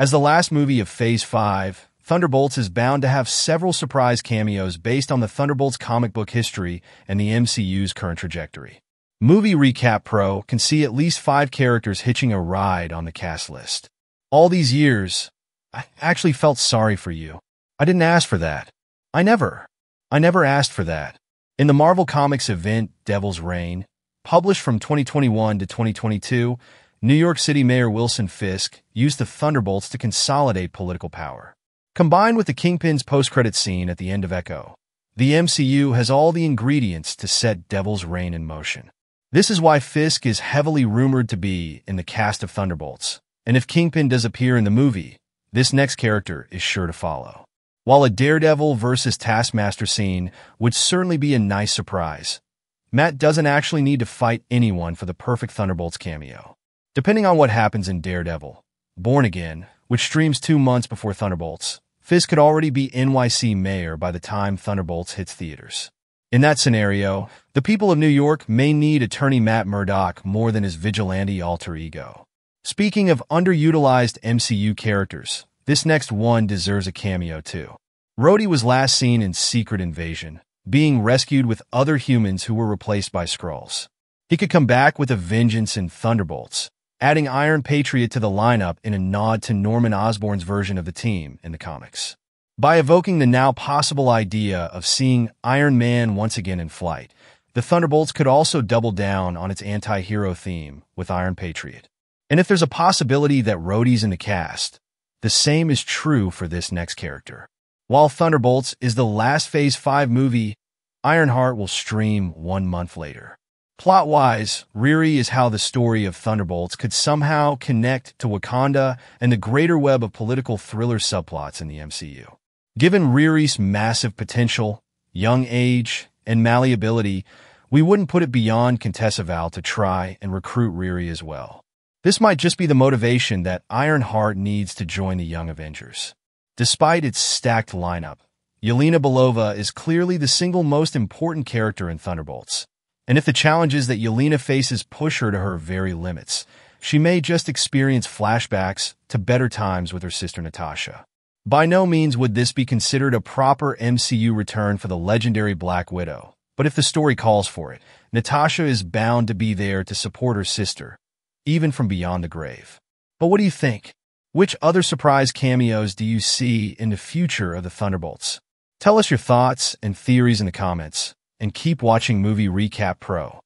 As the last movie of Phase 5, Thunderbolts is bound to have several surprise cameos based on the Thunderbolts comic book history and the MCU's current trajectory. Movie Recap Pro can see at least 5 characters hitching a ride on the cast list. All these years, I actually felt sorry for you. I didn't ask for that. I never asked for that. In the Marvel Comics event Devil's Reign, published from 2021 to 2022, New York City Mayor Wilson Fisk used the Thunderbolts to consolidate political power. Combined with the Kingpin's post-credit scene at the end of Echo, the MCU has all the ingredients to set Devil's Reign in motion. This is why Fisk is heavily rumored to be in the cast of Thunderbolts, and if Kingpin does appear in the movie, this next character is sure to follow. While a Daredevil versus Taskmaster scene would certainly be a nice surprise, Matt doesn't actually need to fight anyone for the perfect Thunderbolts cameo. Depending on what happens in Daredevil, Born Again, which streams 2 months before Thunderbolts, Fisk could already be NYC mayor by the time Thunderbolts hits theaters. In that scenario, the people of New York may need attorney Matt Murdock more than his vigilante alter ego. Speaking of underutilized MCU characters, this next one deserves a cameo too. Rhodey was last seen in Secret Invasion, being rescued with other humans who were replaced by Skrulls. He could come back with a vengeance in Thunderbolts, adding Iron Patriot to the lineup in a nod to Norman Osborn's version of the team in the comics. By evoking the now possible idea of seeing Iron Man once again in flight, the Thunderbolts could also double down on its anti-hero theme with Iron Patriot. And if there's a possibility that Rhodey's in the cast, the same is true for this next character. While Thunderbolts is the last Phase 5 movie, Ironheart will stream 1 month later. Plot-wise, Riri is how the story of Thunderbolts could somehow connect to Wakanda and the greater web of political thriller subplots in the MCU. Given Riri's massive potential, young age, and malleability, we wouldn't put it beyond Contessa Val to try and recruit Riri as well. This might just be the motivation that Ironheart needs to join the Young Avengers. Despite its stacked lineup, Yelena Belova is clearly the single most important character in Thunderbolts. And if the challenges that Yelena faces push her to her very limits, she may just experience flashbacks to better times with her sister Natasha. By no means would this be considered a proper MCU return for the legendary Black Widow, but if the story calls for it, Natasha is bound to be there to support her sister, even from beyond the grave. But what do you think? Which other surprise cameos do you see in the future of the Thunderbolts? Tell us your thoughts and theories in the comments, and keep watching Movie Recap Pro.